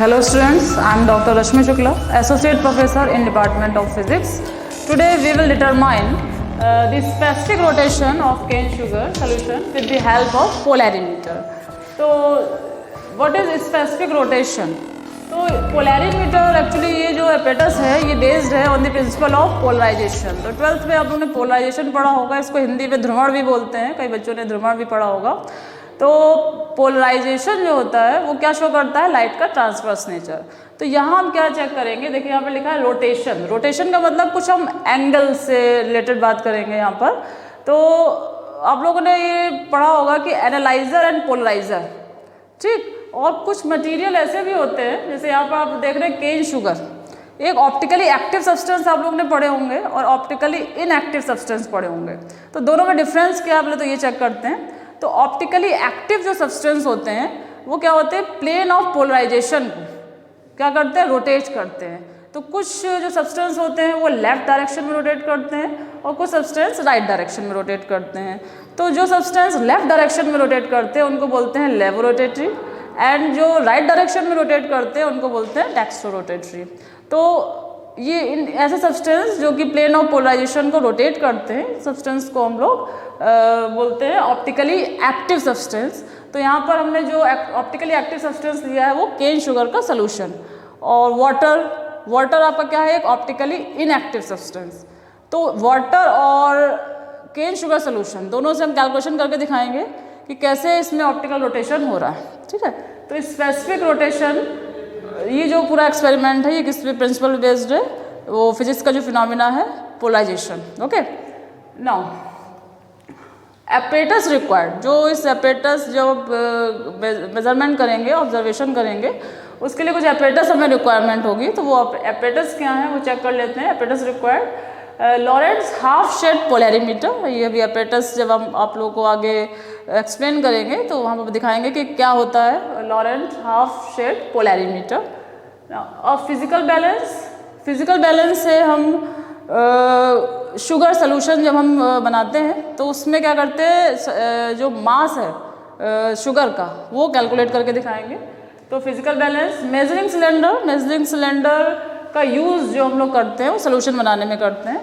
Hello students, I am Dr. Rashmi Shukla, Associate Professor in Department of Physics. Today we will determine the specific rotation of cane sugar solution with the help of polarimeter. So what is specific rotation? तो polarimeter actually ये जो apparatus है ये based है on the principle of polarisation. तो 12th में आप लोगों ने पोलराइजेशन पढ़ा होगा, इसको हिंदी में ध्रुवण भी बोलते हैं, कई बच्चों ने ध्रुवण भी पढ़ा होगा। तो पोलराइजेशन जो होता है वो क्या शो करता है, लाइट का ट्रांसवर्स नेचर। तो यहाँ हम क्या चेक करेंगे, देखिए यहाँ पे लिखा है रोटेशन। रोटेशन का मतलब कुछ हम एंगल से रिलेटेड बात करेंगे यहाँ पर। तो आप लोगों ने ये पढ़ा होगा कि एनालाइजर एंड पोलराइजर, ठीक। और कुछ मटेरियल ऐसे भी होते हैं, जैसे यहाँ पर आप देख रहे हैं केन शुगर, एक ऑप्टिकली एक्टिव सब्सटेंस आप लोगों ने पढ़े होंगे और ऑप्टिकली इनएक्टिव सब्सटेंस पढ़े होंगे। तो दोनों में डिफरेंस क्या है पहले तो ये चेक करते हैं। तो ऑप्टिकली एक्टिव जो सब्सटेंस होते हैं वो क्या होते हैं, प्लेन ऑफ पोलराइजेशन को क्या करते हैं, रोटेट करते हैं। तो कुछ जो सब्सटेंस होते हैं वो लेफ्ट डायरेक्शन में रोटेट करते हैं और कुछ सब्सटेंस राइट डायरेक्शन में रोटेट करते हैं। तो जो सब्सटेंस लेफ्ट डायरेक्शन में रोटेट करते हैं उनको बोलते हैं लेवोरोटेटरी, एंड जो राइट डायरेक्शन में रोटेट करते हैं उनको बोलते हैं डेक्स्ट्रोरोटेटरी। तो ये इन ऐसे सब्सटेंस जो कि प्लेन ऑफ पोलराइजेशन को रोटेट करते हैं, सब्सटेंस को हम लोग बोलते हैं ऑप्टिकली एक्टिव सब्सटेंस। तो यहाँ पर हमने जो ऑप्टिकली एक्टिव सब्सटेंस लिया है वो केन शुगर का सोल्यूशन। और वाटर आपका क्या है, एक ऑप्टिकली इनएक्टिव सब्सटेंस। तो वाटर और केन शुगर सोल्यूशन दोनों से हम कैलकुलेशन करके दिखाएंगे कि कैसे इसमें ऑप्टिकल रोटेशन हो रहा है, ठीक है। तो स्पेसिफिक रोटेशन, ये जो पूरा एक्सपेरिमेंट है ये किस पे प्रिंसिपल बेस्ड है, वो फिजिक्स का जो फिनोमिना है पोलराइजेशन। ओके, नाउ एपेटस रिक्वायर्ड, जो इस एपेटस जो मेजरमेंट करेंगे, ऑब्जर्वेशन करेंगे, उसके लिए कुछ एपेटस हमें रिक्वायरमेंट होगी। तो वो एपेटस क्या है वो चेक कर लेते हैं। एपेटस रिक्वायर्ड लॉरेंट्ज हाफ शेड पोलैरिमीटर। ये भी एपेटस जब हम आप लोगों को आगे एक्सप्लेन करेंगे तो वहाँ पर दिखाएंगे कि क्या होता है लॉरेंट हाफ शेड पोलैरिमीटर। और फिजिकल बैलेंस से हम शुगर सोल्यूशन जब हम बनाते हैं तो उसमें क्या करते हैं, जो मास है शुगर का वो कैलकुलेट करके दिखाएंगे। तो फिजिकल बैलेंस, मेजरिंग सिलेंडर का यूज़ जो हम लोग करते हैं वो सोल्यूशन बनाने में करते हैं।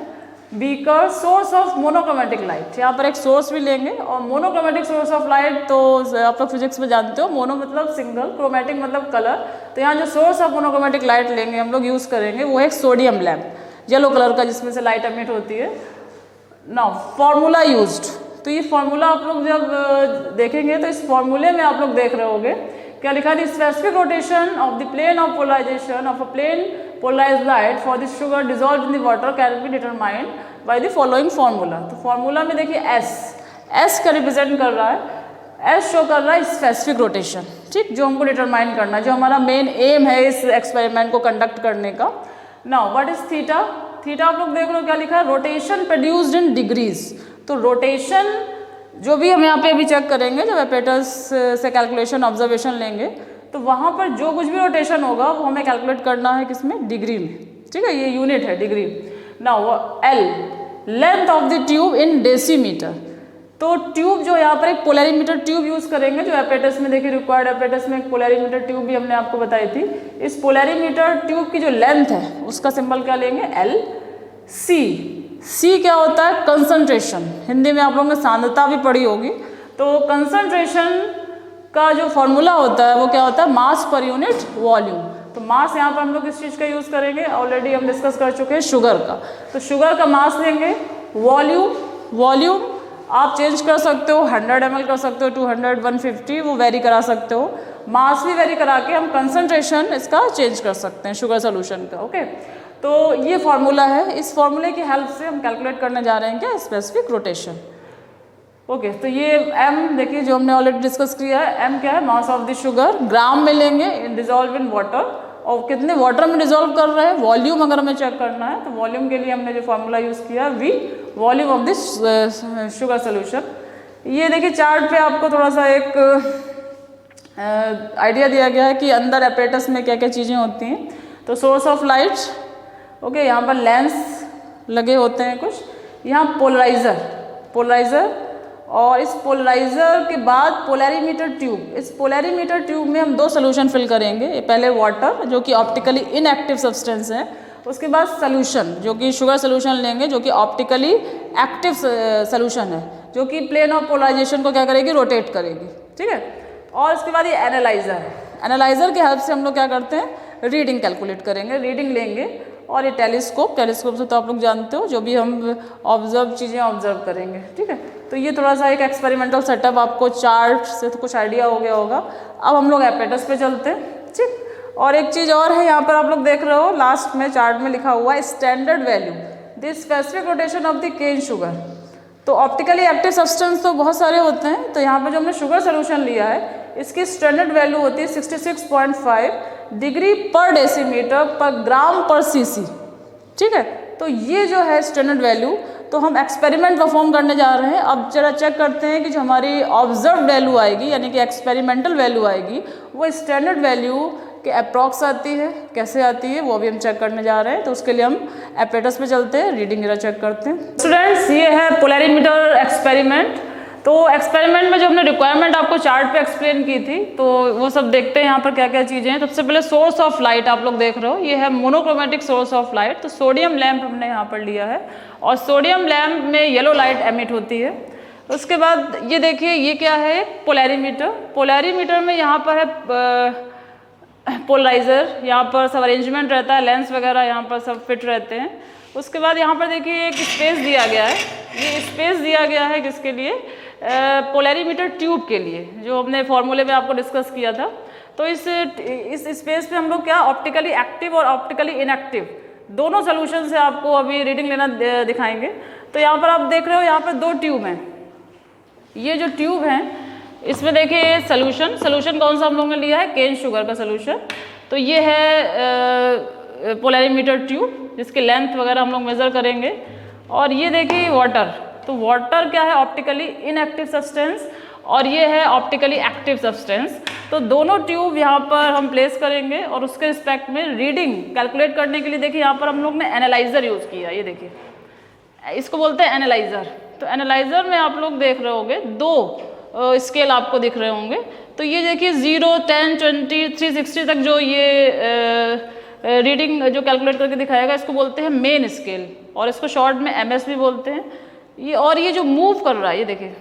Beaker, source of monochromatic light, यहाँ पर एक सोर्स भी लेंगे। और मोनोक्रोमेटिक सोर्स ऑफ लाइट तो आप लोग फिजिक्स में जानते हो, मोनो मतलब सिंगल, क्रोमेटिक मतलब कलर। तो यहाँ जो सोर्स ऑफ मोनोक्रोमेटिक लाइट लेंगे हम लोग यूज़ करेंगे वो एक सोडियम लैम्प, येलो कलर का, जिसमें से लाइट एमिट होती है। नाउ फार्मूला यूज्ड, तो ये फार्मूला आप लोग जब देखेंगे तो इस फार्मूले में आप लोग देख रहे होगे क्या लिखा है, specific rotation of the plane of polarisation of a plane polarized light for the sugar dissolved in the water can be determined by the following formula। तो फार्मूला में देखिए S का रिप्रेजेंट कर रहा है, S शो कर रहा है स्पेसिफिक रोटेशन, ठीक, जो हमको डिटरमाइन करना है, जो हमारा मेन एम है इस एक्सपेरिमेंट को कंडक्ट करने का। Now what is theta? Theta आप लोग देख लो क्या लिखा है, रोटेशन प्रोड्यूस्ड इन डिग्रीज। तो रोटेशन जो भी हम यहाँ पे अभी चेक करेंगे, जब एपेटस से कैलकुलेशन ऑब्जर्वेशन लेंगे तो वहाँ पर जो कुछ भी रोटेशन होगा वो हमें कैलकुलेट करना है किसमें, डिग्री में, ठीक है, ये यूनिट है degree. Now L, length of the tube in decimetre. तो ट्यूब जो यहाँ पर एक पोलैरिमीटर ट्यूब यूज़ करेंगे, जो एपेटस में देखिए रिक्वायर्ड एपेटस में एक पोलैरिमीटर ट्यूब भी हमने आपको बताई थी। इस पोलैरिमीटर ट्यूब की जो लेंथ है उसका सिंबल क्या लेंगे, L। C क्या होता है, कंसंट्रेशन, हिंदी में आप लोगों ने सांद्रता भी पढ़ी होगी। तो कंसंट्रेशन का जो फॉर्मूला होता है वो क्या होता है, मास पर यूनिट वॉल्यूम। तो मास यहाँ पर हम लोग इस चीज़ का यूज़ करेंगे, ऑलरेडी हम डिस्कस कर चुके हैं शुगर का। तो शुगर का मास लेंगे, वॉल्यूम आप चेंज कर सकते हो, 100 ml कर सकते हो, 200, 150, वो वेरी करा सकते हो। मास भी वेरी करा के हम कंसंट्रेशन इसका चेंज कर सकते हैं शुगर सोल्यूशन का। ओके, तो ये फार्मूला है, इस फार्मूले की हेल्प से हम कैलकुलेट करने जा रहे हैं क्या, स्पेसिफिक रोटेशन। ओके, तो ये M देखिए जो हमने ऑलरेडी डिस्कस किया है, M क्या है, मास ऑफ द शुगर, ग्राम में लेंगे, डिजॉल्व इन वाटर, और कितने वाटर में डिजॉल्व कर रहे हैं, वॉल्यूम अगर हमें चेक करना है तो वॉल्यूम के लिए हमने जो फार्मूला यूज़ किया V, volume of this sugar solution. ये देखिए चार्ट पे आपको थोड़ा सा एक आइडिया दिया गया है कि अंदर एपेटस में क्या क्या चीज़ें होती हैं। तो सोर्स ऑफ लाइट, ओके, यहाँ पर लेंस लगे होते हैं कुछ, यहाँ पोलराइजर और इस पोलराइज़र के बाद पोलैरीमीटर ट्यूब, इस पोलैरीमीटर ट्यूब में हम 2 सोल्यूशन फिल करेंगे। पहले वाटर जो कि ऑप्टिकली इनएक्टिव सब्सटेंस है, उसके बाद सोल्यूशन जो कि शुगर सोल्यूशन लेंगे जो कि ऑप्टिकली एक्टिव सोल्यूशन है, जो कि प्लेन ऑफ पोलराइजेशन को क्या करेगी, रोटेट करेगी। ठीक है। और इसके बाद ये एनालाइज़र है। एनालाइज़र की हेल्प से हम लोग क्या करते हैं, रीडिंग कैलकुलेट करेंगे, रीडिंग लेंगे। और ये टेलीस्कोप से तो आप लोग जानते हो, जो भी हम चीज़ें ऑब्जर्व करेंगे। ठीक है। तो ये थोड़ा सा एक एक्सपेरिमेंटल सेटअप, आपको चार्ट से तो कुछ आइडिया हो गया होगा। अब हम लोग एपेटस पे चलते हैं। ठीक। और एक चीज़ और है, यहाँ पर आप लोग देख रहे हो लास्ट में चार्ट में लिखा हुआ है standard value the specific rotation of the cane sugar. तो ऑप्टिकली एक्टिव सब्सटेंस तो बहुत सारे होते हैं, तो यहाँ पर जो हमने शुगर सोल्यूशन लिया है इसकी स्टैंडर्ड वैल्यू होती है 66.5 डिग्री पर डेसीमीटर पर ग्राम पर सीसी। ठीक है। तो ये जो है स्टैंडर्ड वैल्यू, तो हम एक्सपेरिमेंट परफॉर्म करने जा रहे हैं। अब जरा चेक करते हैं कि जो हमारी ऑब्जर्व वैल्यू आएगी यानी कि एक्सपेरिमेंटल वैल्यू आएगी वो स्टैंडर्ड वैल्यू के अप्रॉक्स आती है, कैसे आती है वो भी हम चेक करने जा रहे हैं। तो उसके लिए हम एपेटस पे चलते हैं, रीडिंग जरा चेक करते हैं। स्टूडेंट्स, ये है पोलैरीमीटर एक्सपेरिमेंट। तो एक्सपेरिमेंट में जो हमने रिक्वायरमेंट आपको चार्ट पे एक्सप्लेन की थी, तो वो सब देखते हैं यहाँ पर क्या क्या चीज़ें हैं। सबसे पहले सोर्स ऑफ लाइट आप लोग देख रहे हो, ये है मोनोक्रोमेटिक सोर्स ऑफ लाइट। तो सोडियम लैंप हमने यहाँ पर लिया है और सोडियम लैंप में येलो लाइट एमिट होती है। उसके बाद ये देखिए, ये क्या है, पोलैरीमीटर। पोलैरीमीटर में यहाँ पर है पोलराइज़र, यहाँ पर सब अरेंजमेंट रहता है, लेंस वगैरह यहाँ पर सब फिट रहते हैं। उसके बाद यहाँ पर देखिए एक स्पेस दिया गया है, ये स्पेस दिया गया है किसके लिए, पोलैरीमीटर ट्यूब के लिए, जो हमने फॉर्मूले में आपको डिस्कस किया था। तो इस स्पेस पे हम लोग क्या ऑप्टिकली एक्टिव और ऑप्टिकली इनएक्टिव दोनों सोल्यूशन से आपको अभी रीडिंग लेना दिखाएंगे। तो यहाँ पर आप देख रहे हो, यहाँ पर 2 ट्यूब हैं। ये जो ट्यूब हैं इसमें देखिए सोल्यूशन कौन सा हम लोगों ने लिया है, केन शुगर का सोल्यूशन। तो ये है पोलैरीमीटर ट्यूब जिसकी लेंथ वगैरह हम लोग मेज़र करेंगे। और ये देखिए वाटर, तो वाटर क्या है, ऑप्टिकली इनएक्टिव सब्सटेंस, और ये है ऑप्टिकली एक्टिव सब्सटेंस। तो दोनों ट्यूब यहाँ पर हम प्लेस करेंगे और उसके रिस्पेक्ट में रीडिंग कैलकुलेट करने के लिए देखिए यहाँ पर हम लोग ने एनालाइज़र यूज़ किया। ये देखिए, इसको बोलते हैं एनालाइज़र। तो एनालाइज़र में आप लोग देख रहे होंगे 2 स्केल आपको दिख रहे होंगे। तो ये देखिए 0, 10, 20, 360 तक जो ये रीडिंग जो कैलकुलेट करके दिखाएगा इसको बोलते हैं मेन स्केल, और इसको शॉर्ट में MS भी बोलते हैं। ये और ये जो मूव कर रहा है, ये देखिए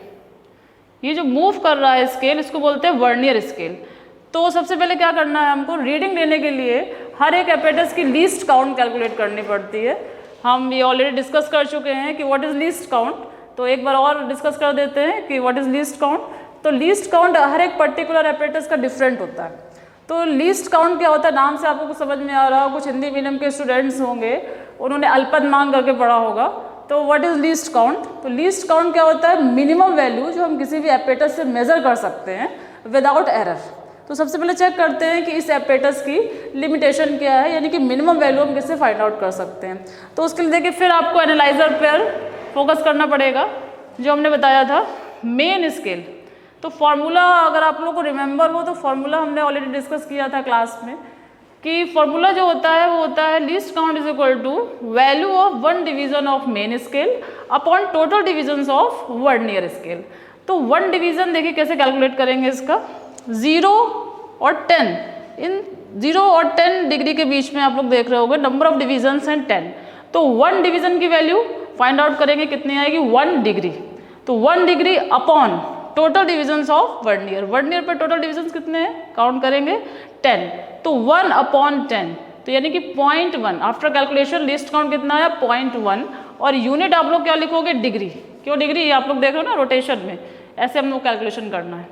ये जो मूव कर रहा है स्केल, इसको बोलते हैं वर्नियर स्केल। तो सबसे पहले क्या करना है हमको, रीडिंग लेने के लिए हर एक एपेटस की लीस्ट काउंट कैलकुलेट करनी पड़ती है। हम ये ऑलरेडी डिस्कस कर चुके हैं कि व्हाट इज़ लीस्ट काउंट, तो एक बार और डिस्कस कर देते हैं कि व्हाट इज़ लीस्ट काउंट। तो लीस्ट काउंट हर एक पर्टिकुलर एपेटस का डिफरेंट होता है। तो लीस्ट काउंट क्या होता है, नाम से आपको कुछ समझ में आ रहा हो, कुछ हिंदी मीडियम के स्टूडेंट्स होंगे उन्होंने अल्पतमांक करके पढ़ा होगा। तो व्हाट इज़ लीस्ट काउंट, तो लीस्ट काउंट क्या होता है, मिनिमम वैल्यू जो हम किसी भी एपेटस से मेज़र कर सकते हैं विदाउट एरर। तो सबसे पहले चेक करते हैं कि इस एपेटस की लिमिटेशन क्या है, यानी कि मिनिमम वैल्यू हम किससे फाइंड आउट कर सकते हैं। तो उसके लिए देखिए फिर आपको एनालाइज़र पर फोकस करना पड़ेगा, जो हमने बताया था मेन स्केल। तो फॉर्मूला अगर आप लोगों को रिमेंबर हो तो फॉर्मूला हमने ऑलरेडी डिस्कस किया था क्लास में, कि फॉर्मूला जो होता है वो होता है least count is equal to value of 1 division of main scale upon total divisions of vernier scale. तो 1 डिवीजन देखिए कैसे कैलकुलेट करेंगे इसका, 0 और 10, इन 0 और 10 डिग्री के बीच में आप लोग देख रहे होंगे नंबर ऑफ डिविजन्स हैं 10। तो 1 डिवीजन की वैल्यू फाइंड आउट करेंगे, कितनी आएगी, 1 डिग्री। तो 1 degree upon total divisions of vernier, vernier पर टोटल डिविजन्स कितने हैं काउंट करेंगे 10। तो 1 अपॉन 10, तो यानी कि 0.1। आफ्टर कैलकुलेशन लिस्ट काउंट कितना आया 0.1, और यूनिट आप लोग क्या लिखोगे, डिग्री। क्यों डिग्री, ये आप लोग देख रहे हो ना रोटेशन में, ऐसे हम लोग कैलकुलेशन करना है।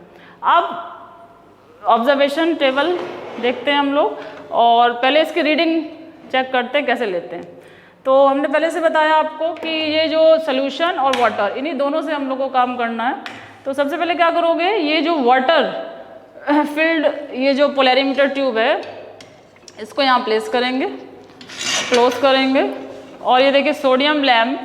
अब ऑब्जर्वेशन टेबल देखते हैं हम लोग, और पहले इसकी रीडिंग चेक करते हैं कैसे लेते हैं। तो हमने पहले से बताया आपको कि ये जो सोल्यूशन और वाटर, इन्हीं दोनों से हम लोग को काम करना है। तो सबसे पहले क्या करोगे, ये जो वाटर फील्ड, ये जो पोलैरीमीटर ट्यूब है इसको यहाँ प्लेस करेंगे, क्लोज करेंगे। और ये देखिए सोडियम लैंप,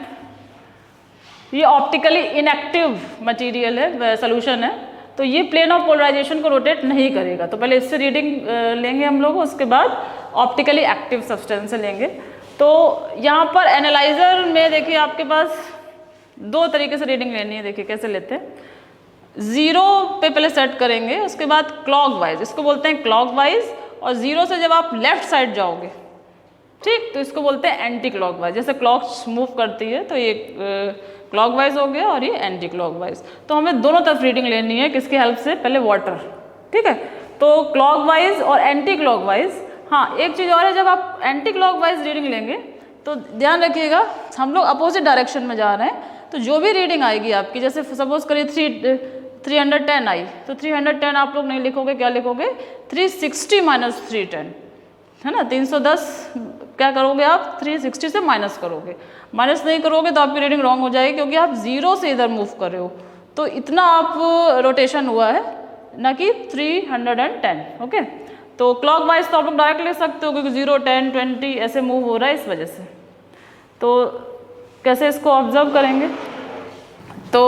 ये ऑप्टिकली इनएक्टिव मटेरियल है, सोल्यूशन है, तो ये प्लेन ऑफ पोलराइजेशन को रोटेट नहीं करेगा। तो पहले इससे रीडिंग लेंगे हम लोग, उसके बाद ऑप्टिकली एक्टिव सब्सटेंस से लेंगे। तो यहाँ पर एनालाइज़र में देखिए आपके पास दो तरीके से रीडिंग लेनी है। देखिए कैसे लेते हैं, 0 पे पहले सेट करेंगे, उसके बाद क्लॉकवाइज, इसको बोलते हैं क्लॉकवाइज, और 0 से जब आप लेफ्ट साइड जाओगे, ठीक, तो इसको बोलते हैं एंटी क्लॉकवाइज। जैसे क्लॉक मूव करती है तो ये क्लॉकवाइज हो गया और ये एंटी क्लॉकवाइज। तो हमें दोनों तरफ रीडिंग लेनी है, किसकी हेल्प से, पहले वाटर, ठीक है। तो क्लॉकवाइज और एंटी क्लॉकवाइज। हाँ, एक चीज़ और है, जब आप एंटी क्लॉकवाइज रीडिंग लेंगे तो ध्यान रखिएगा, हम लोग अपोजिट डायरेक्शन में जा रहे हैं, तो जो भी रीडिंग आएगी आपकी, जैसे सपोज करिए 310 आई, तो 310 आप लोग नहीं लिखोगे, क्या लिखोगे, 360 माइनस 310, है ना। 310 क्या करोगे आप, 360 से माइनस करोगे, माइनस नहीं करोगे तो आपकी रीडिंग रॉन्ग हो जाएगी, क्योंकि आप 0 से इधर मूव कर रहे हो, तो इतना आप रोटेशन हुआ है, ना कि 310, ओके। तो क्लॉकवाइज तो आप लोग डायरेक्ट ले सकते हो, क्योंकि 0, 10, 20 ऐसे मूव हो रहा है, इस वजह से। तो कैसे इसको ऑब्जर्व करेंगे, तो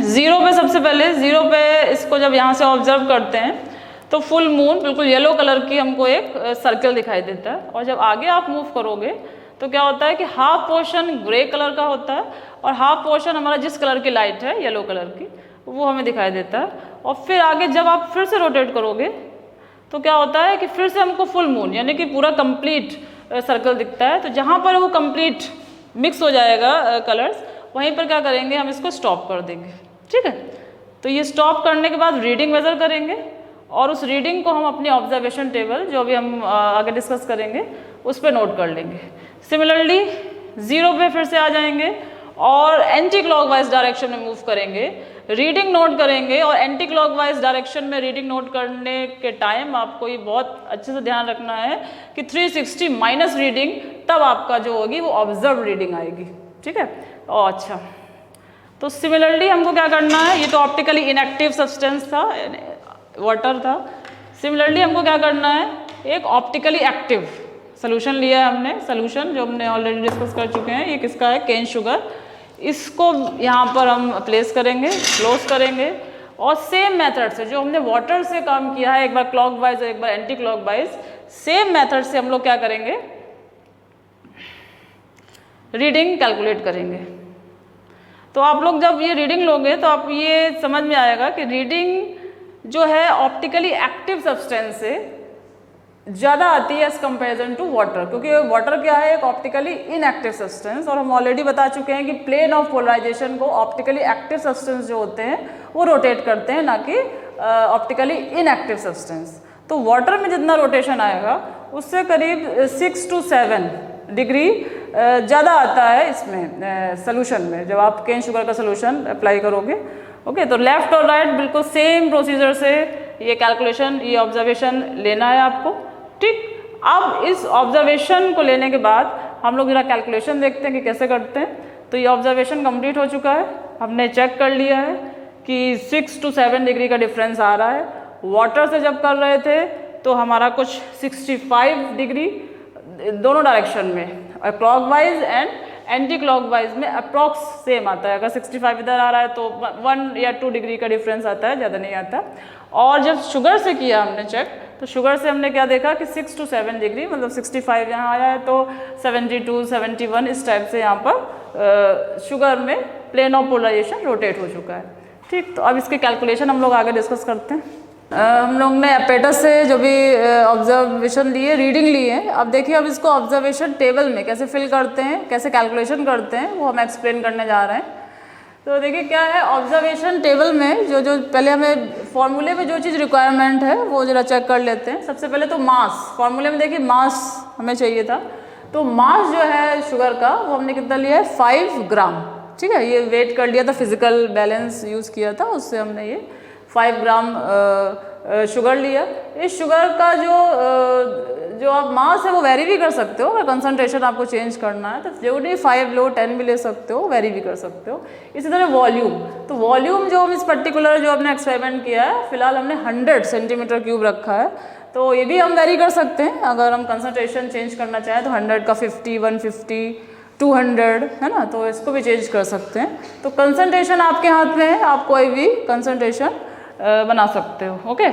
0 पे सबसे पहले, 0 पे इसको जब यहाँ से ऑब्जर्व करते हैं तो फुल मून बिल्कुल येलो कलर की हमको एक सर्कल दिखाई देता है, और जब आगे आप मूव करोगे तो क्या होता है कि हाफ पोर्शन ग्रे कलर का होता है, और हाफ पोर्शन हमारा जिस कलर की लाइट है, येलो कलर की, वो हमें दिखाई देता है। और फिर आगे जब आप फिर से रोटेट करोगे तो क्या होता है कि फिर से हमको फुल मून यानी कि पूरा कंप्लीट सर्कल दिखता है। तो जहाँ पर वो कंप्लीट मिक्स हो जाएगा कलर्स, वहीं पर क्या करेंगे, हम इसको स्टॉप कर देंगे, ठीक है। तो ये स्टॉप करने के बाद रीडिंग मेजर करेंगे, और उस रीडिंग को हम अपनी ऑब्जर्वेशन टेबल, जो भी हम आगे डिस्कस करेंगे, उस पर नोट कर लेंगे। सिमिलरली 0 पे फिर से आ जाएंगे और एंटी क्लॉकवाइज डायरेक्शन में मूव करेंगे, रीडिंग नोट करेंगे, और एंटी क्लॉकवाइज डायरेक्शन में रीडिंग नोट करने के टाइम आपको ये बहुत अच्छे से ध्यान रखना है कि 360 माइनस रीडिंग तब आपका जो होगी वो ऑब्जर्व रीडिंग आएगी, ठीक है। और अच्छा, तो सिमिलरली हमको क्या करना है, ये तो ऑप्टिकली इनएक्टिव सब्सटेंस था, वाटर था। सिमिलरली हमको क्या करना है, एक ऑप्टिकली एक्टिव सोल्यूशन लिया है हमने, सोल्यूशन जो हमने ऑलरेडी डिस्कस कर चुके हैं, ये किसका है, केन शुगर। इसको यहाँ पर हम प्लेस करेंगे, क्लोज करेंगे, और सेम मेथड से जो हमने वाटर से काम किया है, एक बार क्लॉकवाइज और एक बार एंटी क्लॉकवाइज, सेम मेथड से हम लोग क्या करेंगे, रीडिंग कैलकुलेट करेंगे। तो आप लोग जब ये रीडिंग लोगे तो आप ये समझ में आएगा कि रीडिंग जो है ऑप्टिकली एक्टिव सब्सटेंस से ज़्यादा आती है एज कंपेरिजन टू वाटर, क्योंकि वाटर क्या है, एक ऑप्टिकली इनएक्टिव सब्सटेंस, और हम ऑलरेडी बता चुके हैं कि प्लेन ऑफ पोलराइजेशन को ऑप्टिकली एक्टिव सब्सटेंस जो होते हैं वो रोटेट करते हैं, ना कि ऑप्टिकली इनएक्टिव सब्सटेंस। तो वाटर में जितना रोटेशन आएगा उससे करीब 6 to 7 डिग्री ज़्यादा आता है इसमें सोल्यूशन में, जब आप केन शुगर का सोल्यूशन अप्लाई करोगे, ओके। तो लेफ्ट और राइट बिल्कुल सेम प्रोसीजर से ये कैलकुलेशन, ये ऑब्जर्वेशन लेना है आपको, ठीक। अब इस ऑब्जर्वेशन को लेने के बाद हम लोग जरा कैलकुलेशन देखते हैं कि कैसे करते हैं। तो ये ऑब्जर्वेशन कंप्लीट हो चुका है, हमने चेक कर लिया है कि 6 to 7 डिग्री का डिफरेंस आ रहा है। वाटर से जब कर रहे थे तो हमारा कुछ 65 डिग्री दोनों डायरेक्शन में, और क्लॉकवाइज एंड एंटी क्लॉकवाइज में अप्रॉक्स सेम आता है। अगर 65 इधर आ रहा है तो 1 या 2 डिग्री का डिफरेंस आता है, ज़्यादा नहीं आता। और जब शुगर से किया हमने चेक, तो शुगर से हमने क्या देखा कि 6 to 7 डिग्री, मतलब 65 यहाँ आया है तो 72, 71 इस टाइप से यहाँ पर शुगर में प्लेन ऑफ पोलराइजेशन रोटेट हो चुका है, ठीक। तो अब इसके कैलकुलेशन हम लोग आगे डिस्कस करते हैं। हम लोग ने एपेटस से जो भी ऑब्जर्वेशन लिए, रीडिंग ली है, अब देखिए अब इसको ऑब्जर्वेशन टेबल में कैसे फिल करते हैं, कैसे कैलकुलेशन करते हैं, वो हम एक्सप्लेन करने जा रहे हैं। तो देखिए क्या है, ऑब्जर्वेशन टेबल में जो पहले हमें फॉर्मूले में जो चीज़ रिक्वायरमेंट है वो जरा चेक कर लेते हैं। सबसे पहले तो मास, फॉर्मूले में देखिए मास हमें चाहिए था, तो मास जो है शुगर का वो हमने कितना लिया है, 5 ग्राम, ठीक है। ये वेट कर लिया था, फिजिकल बैलेंस यूज़ किया था, उससे हमने ये 5 ग्राम शुगर लिया। इस शुगर का जो आप मास है वो वेरी भी कर सकते हो, अगर कंसंट्रेशन आपको चेंज करना है तो जो नहीं 5 लो 10 भी ले सकते हो, वेरी भी कर सकते हो। इसी तरह वॉल्यूम, तो वॉल्यूम जो हम इस पर्टिकुलर जो हमने एक्सपेरिमेंट किया है, फिलहाल हमने 100 सेंटीमीटर क्यूब रखा है, तो ये भी हम वेरी कर सकते हैं। अगर हम कंसंट्रेशन चेंज करना चाहें तो 100 का 50, 150, 200 है ना, तो इसको भी चेंज कर सकते हैं। तो कंसंट्रेशन आपके हाथ में है, आप कोई भी कंसंट्रेशन बना सकते हो, ओके।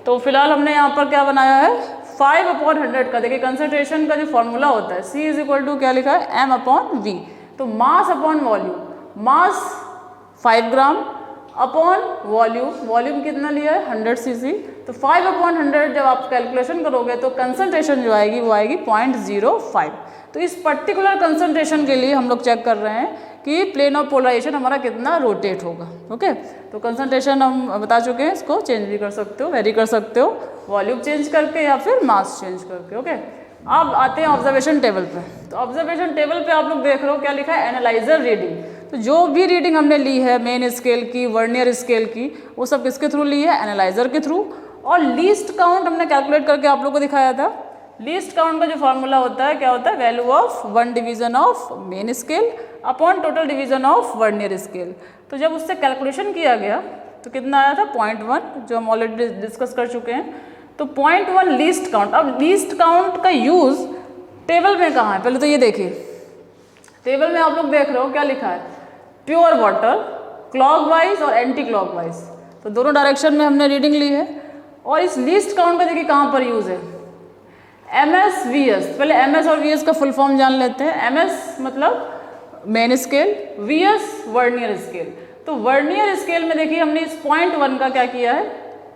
तो फिलहाल हमने यहाँ पर क्या बनाया है, 5/100 का। देखिए कंसंट्रेशन का जो फॉर्मूला होता है C = क्या लिखा है, M/V। तो मास अपॉन वॉल्यूम, मास 5 ग्राम अपॉन वॉल्यूम कितना लिया है 100 cc, तो 5/100 जब आप कैलकुलेशन करोगे तो कंसंट्रेशन जो आएगी वो आएगी 0.05। तो इस पर्टिकुलर कंसंट्रेशन के लिए हम लोग चेक कर रहे हैं कि प्लेन ऑफ पोलराइजेशन हमारा कितना रोटेट होगा। ओके, तो कंसंट्रेशन हम बता चुके हैं, इसको चेंज भी कर सकते हो, वेरी कर सकते हो, वॉल्यूम चेंज करके या फिर मास चेंज करके। ओके, अब आते हैं ऑब्जर्वेशन टेबल पे। तो ऑब्जर्वेशन टेबल पे आप लोग देख रहे हो क्या लिखा है, एनालाइजर रीडिंग। तो जो भी रीडिंग हमने ली है मेन स्केल की, वर्नियर स्केल की, वो सब किसके थ्रू ली है, एनालाइजर के थ्रू। और लीस्ट काउंट हमने कैलकुलेट करके आप लोग को दिखाया था। लीस्ट काउंट का जो फॉर्मूला होता है क्या होता है, value of 1 division of main scale upon total division of vernier scale. तो जब उससे कैलकुलेशन किया गया तो कितना आया था 0.1, जो हम ऑलरेडी डिस्कस कर चुके हैं। तो 0.1 लीस्ट काउंट। अब लीस्ट काउंट का यूज टेबल में कहाँ है, पहले तो ये देखिए, टेबल में आप लोग देख रहे हो क्या लिखा है, प्योर वाटर क्लॉकवाइज और एंटी क्लॉकवाइज, तो दोनों डायरेक्शन में हमने रीडिंग ली है। और इस लीस्ट काउंट का देखिए कहाँ पर यूज है, MS VS। पहले MS और VS का फुल फॉर्म जान लेते हैं। MS मतलब main scale, VS vernier scale. तो वर्नियर स्केल में देखिए हमने इस 0.1 का क्या किया है,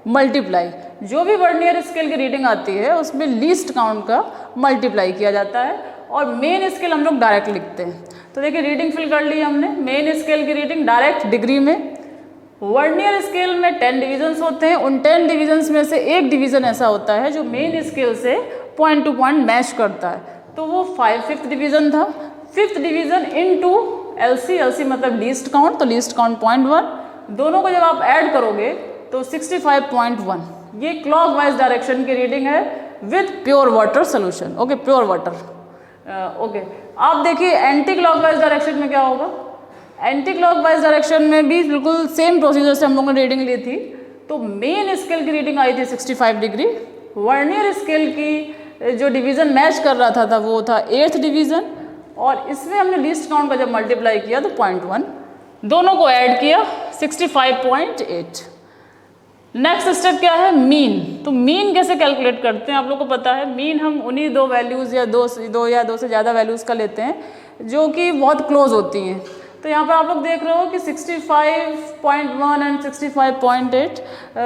मल्टीप्लाई। जो भी वर्नियर स्केल की रीडिंग आती है उसमें लीस्ट काउंट का मल्टीप्लाई किया जाता है और मेन स्केल हम लोग डायरेक्ट लिखते हैं। तो देखिए रीडिंग फिल कर ली हमने, मेन स्केल की रीडिंग डायरेक्ट डिग्री में। वर्नियर स्केल में 10 डिविजन्स होते हैं, उन 10 डिविजन्स में से एक डिवीजन ऐसा होता है जो मेन स्केल से पॉइंट टू पॉइंट मैच करता है, तो वो 5th डिवीजन था। 5th डिवीजन इनटू LC मतलब लीस्ट काउंट, तो लीस्ट काउंट 0.1, दोनों को जब आप ऐड करोगे तो 65.1। ये क्लॉकवाइज डायरेक्शन की रीडिंग है with pure water solution. Okay, pure water. Okay, आप देखिए एंटी क्लॉकवाइज डायरेक्शन में क्या होगा। एंटी क्लॉकवाइज डायरेक्शन में भी बिल्कुल सेम प्रोसीजर से हम लोगों ने रीडिंग ली थी। तो मेन स्केल की रीडिंग आई थी 65 डिग्री, वर्नियर स्केल की जो डिवीज़न मैच कर रहा था वो था 8th डिवीज़न, और इसमें हमने लीस्ट काउंट का जब मल्टीप्लाई किया तो 0.1, दोनों को ऐड किया 65.8। नेक्स्ट स्टेप क्या है, मीन। तो मीन कैसे कैलकुलेट करते हैं आप लोग को पता है। मीन हम उन्हीं दो वैल्यूज़ या दो से ज़्यादा वैल्यूज़ का लेते हैं जो कि बहुत क्लोज होती हैं। तो यहाँ पर आप लोग देख रहे हो कि 65.1 and 65.8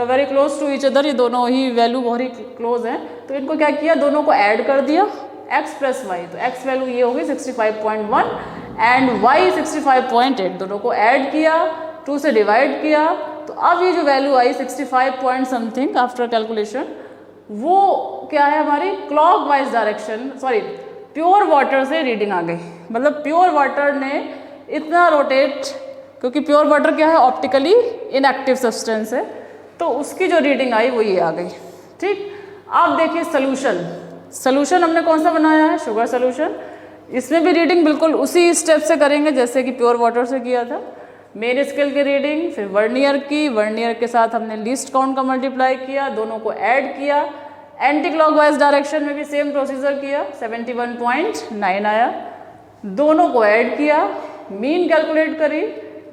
very close to each other, ये दोनों ही वैल्यू बहुत ही क्लोज हैं। तो इनको क्या किया, दोनों को ऐड कर दिया x प्लस वाई। तो x वैल्यू ये होगी 65.1 एंड y 65.8, दोनों को ऐड किया, 2 से डिवाइड किया। तो अब ये जो वैल्यू आई 65 पॉइंट समथिंग आफ्टर कैलकुलेशन, वो क्या है हमारी clockwise direction, sorry pure water से रीडिंग आ गई। मतलब प्योर वाटर ने इतना रोटेट, क्योंकि प्योर वाटर क्या है, ऑप्टिकली इनएक्टिव सब्सटेंस है, तो उसकी जो रीडिंग आई वो ये आ गई। ठीक, अब देखिए सोल्यूशन हमने कौन सा बनाया है, शुगर सोल्यूशन। इसमें भी रीडिंग बिल्कुल उसी स्टेप से करेंगे जैसे कि प्योर वाटर से किया था। मेन स्केल की रीडिंग, फिर वर्नियर की, वर्नियर के साथ हमने लीस्ट काउंट का मल्टीप्लाई किया, दोनों को ऐड किया। एंटी क्लॉकवाइज डायरेक्शन में भी सेम प्रोसीजर किया, 71.9 आया, दोनों को ऐड किया, मीन कैलकुलेट करी,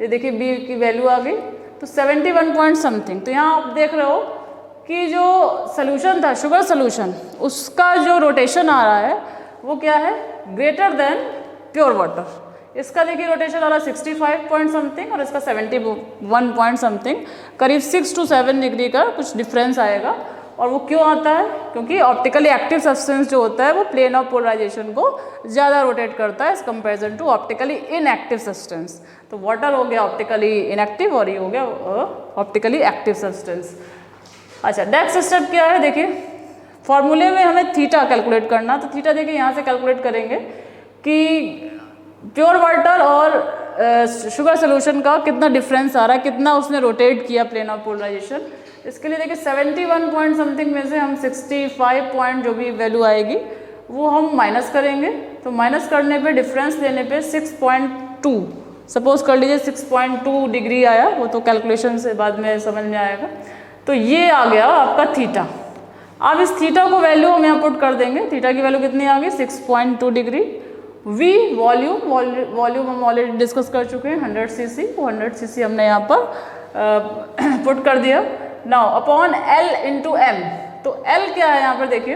ये देखिए बी की वैल्यू आ गई तो 71 पॉइंट समथिंग। तो यहाँ आप देख रहे हो कि जो सोल्यूशन था शुगर सोल्यूशन, उसका जो रोटेशन आ रहा है वो क्या है, ग्रेटर देन प्योर वाटर। इसका देखिए रोटेशन आ रहा है 65 पॉइंट समथिंग और इसका 71 पॉइंट समथिंग, करीब 6 to 7 डिग्री का कुछ डिफरेंस आएगा। और वो क्यों आता है, क्योंकि ऑप्टिकली एक्टिव सब्सटेंस जो होता है वो प्लेन ऑफ पोलराइजेशन को ज़्यादा रोटेट करता है as comparison to optically inactive substance. तो वाटर हो गया ऑप्टिकली इनएक्टिव और ये हो गया ऑप्टिकली एक्टिव सब्सटेंस। अच्छा, नेक्स्ट स्टेप क्या है, देखिए फॉर्मूले में हमें थीटा कैलकुलेट करना। तो थीटा देखिए यहाँ से कैलकुलेट करेंगे कि प्योर वाटर और शुगर सोल्यूशन का कितना डिफरेंस आ रहा है, कितना उसने रोटेट किया प्लेन ऑफ पोलराइजेशन। इसके लिए देखिए 71 पॉइंट समथिंग में से हम 65 पॉइंट जो भी वैल्यू आएगी वो हम माइनस करेंगे। तो माइनस करने पे डिफरेंस लेने पे 6.2 सपोज कर लीजिए 6.2 डिग्री आया, वो तो कैलकुलेशन से बाद में समझ में आएगा। तो ये आ गया आपका थीटा। अब इस थीटा को वैल्यू हम यहाँ पुट कर देंगे, थीटा की वैल्यू कितनी आ गई 6.2 डिग्री। V वॉल्यूम हम ऑलरेडी डिस्कस कर चुके हैं 100 cc, वो 100 cc हमने यहाँ पर पुट कर दिया। Now upon L into M, तो L क्या है यहाँ पर देखिए,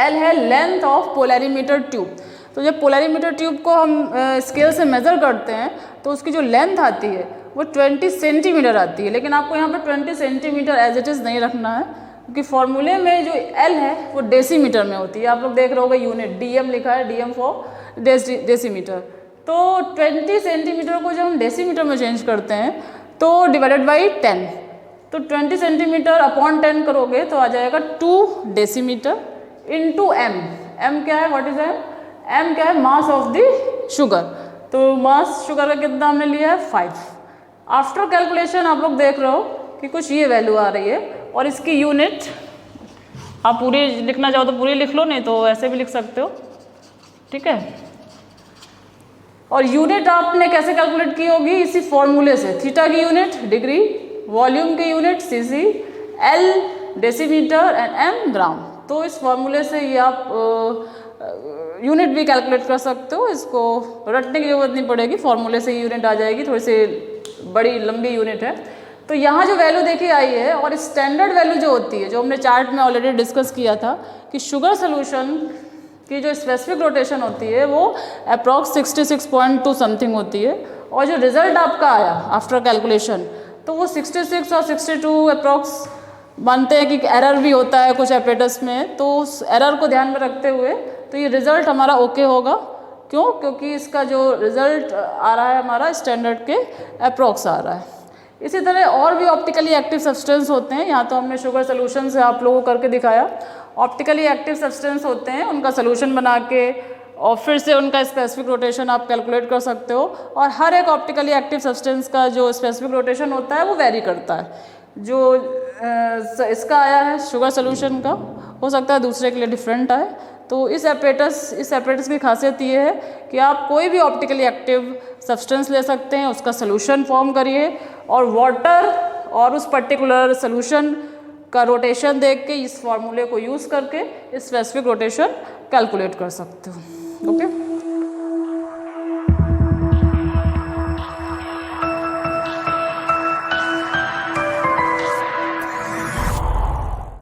L है लेंथ ऑफ पोलैरिमीटर ट्यूब। तो जब पोलैरिमीटर ट्यूब को हम स्केल से मेज़र करते हैं तो उसकी जो लेंथ आती है वो 20 सेंटीमीटर आती है, लेकिन आपको यहाँ पर 20 सेंटीमीटर एज इट इज़ नहीं रखना है, क्योंकि फॉर्मूले में जो एल है वो डेसीमीटर में होती है। आप लोग देख रहे होगे यूनिट डीएम लिखा है, डीएम फॉर डेसीमीटर। तो 20 सेंटीमीटर को जब हम डेसीमीटर में चेंज करते हैं तो डिवाइडेड बाई 10, तो 20 सेंटीमीटर अपॉन 10 करोगे तो आ जाएगा 2 डेसीमीटर इंटू एम। एम क्या है, व्हाट इज एम? एम क्या है? Mass of the sugar. तो मास शुगर का कितना हमने लिया है? 5। आफ्टर कैलकुलेशन आप लोग देख रहे हो कि कुछ ये वैल्यू आ रही है, और इसकी यूनिट आप पूरी लिखना चाहो तो पूरी लिख लो, नहीं तो ऐसे भी लिख सकते हो, ठीक है। और यूनिट आपने कैसे कैलकुलेट की होगी? इसी फॉर्मूले से, थीटा की यूनिट डिग्री, वॉल्यूम की unit cc, L decimetre and M gram. तो इस फॉर्मूले से ये आप यूनिट भी कैलकुलेट कर सकते हो, इसको रटने की जरूरत नहीं पड़ेगी, फॉर्मूले से यूनिट आ जाएगी। थोड़ी सी बड़ी लंबी यूनिट है। तो यहाँ जो वैल्यू देखी आई है, और स्टैंडर्ड वैल्यू जो होती है, जो हमने चार्ट में ऑलरेडी डिस्कस किया था कि शुगर सोल्यूशन की जो स्पेसिफिक रोटेशन होती है वो अप्रॉक्स 66.2 समथिंग होती है, और जो रिजल्ट आपका आया आफ्टर कैलकुलेशन तो वो 66 और 62 अप्रॉक्स। मानते हैं कि एरर भी होता है कुछ एपेटस में, तो उस एरर को ध्यान में रखते हुए तो ये रिज़ल्ट हमारा ओके होगा। क्यों? क्योंकि इसका जो रिज़ल्ट आ रहा है हमारा स्टैंडर्ड के अप्रॉक्स आ रहा है। इसी तरह और भी ऑप्टिकली एक्टिव सब्सटेंस होते हैं। यहाँ तो हमने शुगर सोल्यूशन से आप लोगों को करके दिखाया। ऑप्टिकली एक्टिव सब्सटेंस होते हैं, उनका सोल्यूशन बना के और फिर से उनका स्पेसिफिक रोटेशन आप कैलकुलेट कर सकते हो। और हर एक ऑप्टिकली एक्टिव सब्सटेंस का जो स्पेसिफिक रोटेशन होता है वो वेरी करता है। जो इसका आया है शुगर सोल्यूशन का, हो सकता है दूसरे के लिए डिफरेंट आए। तो इस एपेटस की खासियत ये है कि आप कोई भी ऑप्टिकली एक्टिव सब्सटेंस ले सकते हैं, उसका सोल्यूशन फॉर्म करिए और वाटर और उस पर्टिकुलर सोल्यूशन का रोटेशन देख के इस फॉर्मूले को यूज़ करके स्पेसिफिक रोटेशन कैलकुलेट कर सकते हो। ओके।